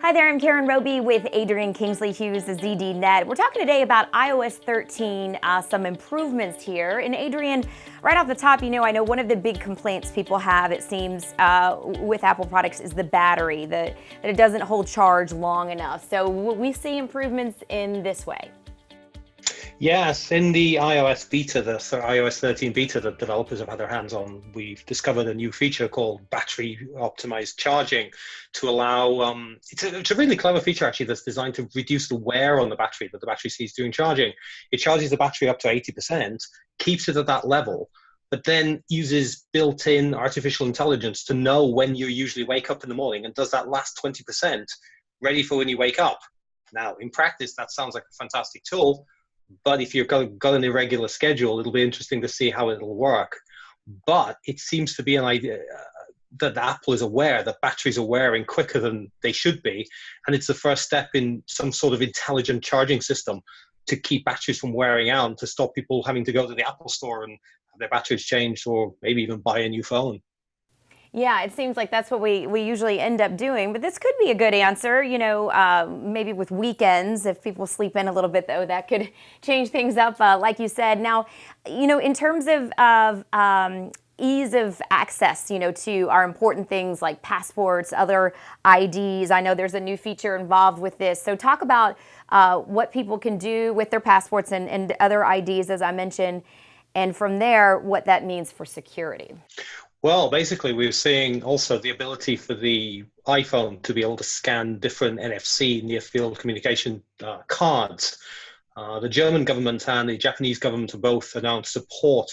Hi there, I'm Karen Roby with Adrian Kingsley-Hughes, the ZDNet. We're talking today about iOS 13, some improvements here. And Adrian, right off the top, I know one of the big complaints people have, it seems, with Apple products is the battery, that it doesn't hold charge long enough. So we see improvements in this way. Yes, in the iOS beta, the iOS 13 beta that developers have had their hands on, we've discovered a new feature called battery optimized charging to allow, it's a really clever feature actually that's designed to reduce the wear on the battery that the battery sees during charging. It charges the battery up to 80%, keeps it at that level, but then uses built-in artificial intelligence to know when you usually wake up in the morning and does that last 20% ready for when you wake up. Now, in practice, that sounds like a fantastic tool. But if you've got an irregular schedule, it'll be interesting to see how it'll work. But it seems to be an idea that Apple is aware that batteries are wearing quicker than they should be. And it's the first step in some sort of intelligent charging system to keep batteries from wearing out and to stop people having to go to the Apple store and have their batteries changed or maybe even buy a new phone. Yeah, it seems like that's what we usually end up doing. But this could be a good answer, maybe with weekends. If people sleep in a little bit, though, that could change things up, like you said. Now, in terms of ease of access, to our important things like passports, other IDs. I know there's a new feature involved with this. So talk about what people can do with their passports and other IDs, as I mentioned, and from there, what that means for security. Well, basically, we're seeing also the ability for the iPhone to be able to scan different NFC, near field communication cards. The German government and the Japanese government have both announced support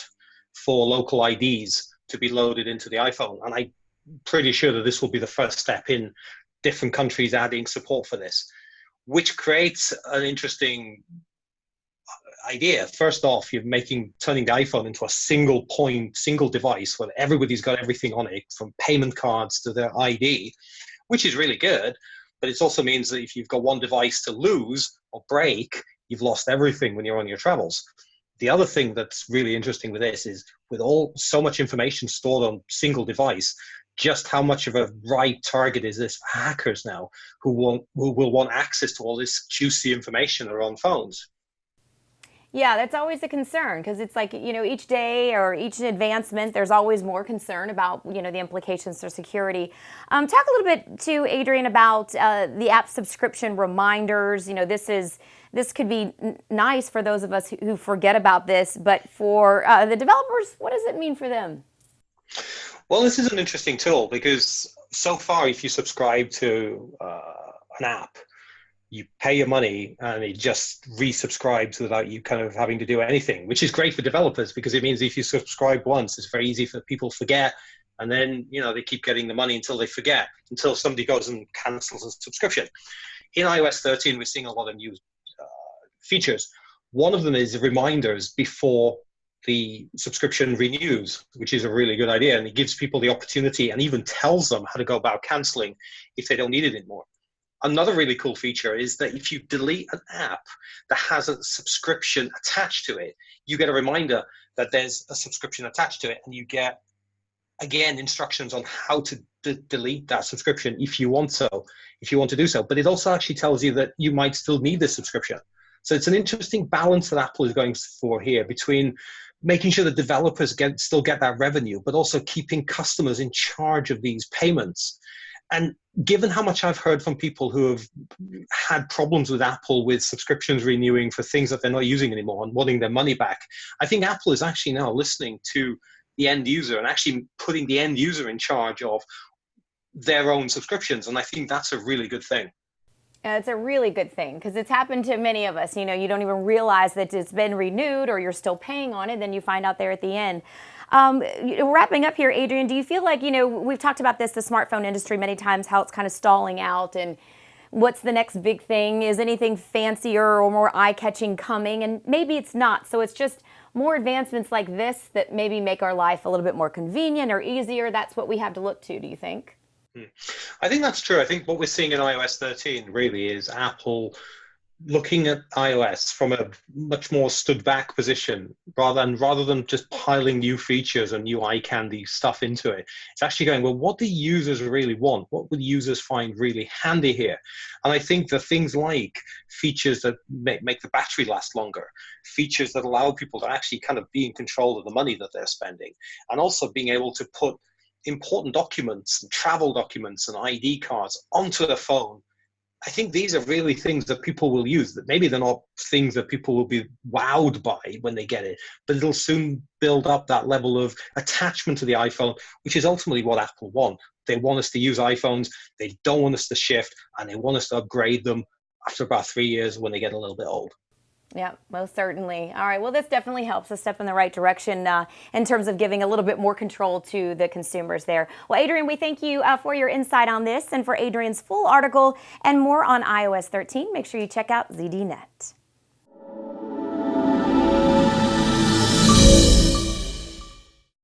for local IDs to be loaded into the iPhone. And I'm pretty sure that this will be the first step in different countries adding support for this, which creates an interesting idea. First off, you're turning the iPhone into a single device where everybody's got everything on it, from payment cards to their ID, which is really good. But it also means that if you've got one device to lose or break, you've lost everything when you're on your travels. The other thing that's really interesting with this is, with so much information stored on single device, just how much of a right target is this for hackers now who will want access to all this juicy information around phones. Yeah, that's always a concern because it's like, each day or each advancement, there's always more concern about, the implications for security. Talk a little bit too, Adrian, about the app subscription reminders. This could be nice for those of us who forget about this, but for the developers, what does it mean for them? Well, this is an interesting tool because so far, if you subscribe to an app, you pay your money and it just resubscribes without you kind of having to do anything, which is great for developers because it means if you subscribe once, it's very easy for people to forget. And then, they keep getting the money until they forget, until somebody goes and cancels a subscription. In iOS 13, we're seeing a lot of new features. One of them is reminders before the subscription renews, which is a really good idea. And it gives people the opportunity and even tells them how to go about canceling if they don't need it anymore. Another really cool feature is that if you delete an app that has a subscription attached to it, you get a reminder that there's a subscription attached to it, and you get, again, instructions on how to delete that subscription if you want to do so. But it also actually tells you that you might still need this subscription. So it's an interesting balance that Apple is going for here between making sure that developers still get that revenue, but also keeping customers in charge of these payments. And given how much I've heard from people who have had problems with Apple with subscriptions renewing for things that they're not using anymore and wanting their money back, I think Apple is actually now listening to the end user and actually putting the end user in charge of their own subscriptions. And I think that's a really good thing. It's a really good thing because it's happened to many of us. You don't even realize that it's been renewed or you're still paying on it. Then you find out there at the end. Wrapping up here, Adrian, do you feel like, we've talked about the smartphone industry many times, how it's kind of stalling out and what's the next big thing? Is anything fancier or more eye-catching coming? And maybe it's not. So it's just more advancements like this that maybe make our life a little bit more convenient or easier. That's what we have to look to, do you think? I think that's true. I think what we're seeing in iOS 13 really is Apple looking at iOS from a much more stood back position rather than just piling new features and new eye candy stuff into it. It's actually going, well, what do users really want? What would users find really handy here? And I think the things like features that make the battery last longer, features that allow people to actually kind of be in control of the money that they're spending, and also being able to put important documents and travel documents and ID cards onto the phone. I think these are really things that people will use. That maybe they're not things that people will be wowed by when they get it, but it'll soon build up that level of attachment to the iPhone, which is ultimately what Apple want. They want us to use iPhones. They don't want us to shift, and they want us to upgrade them after about 3 years when they get a little bit old. Yeah, most certainly. All right. Well, this definitely helps a step in the right direction in terms of giving a little bit more control to the consumers there. Well, Adrian, we thank you for your insight on this, and for Adrian's full article and more on iOS 13, make sure you check out ZDNet.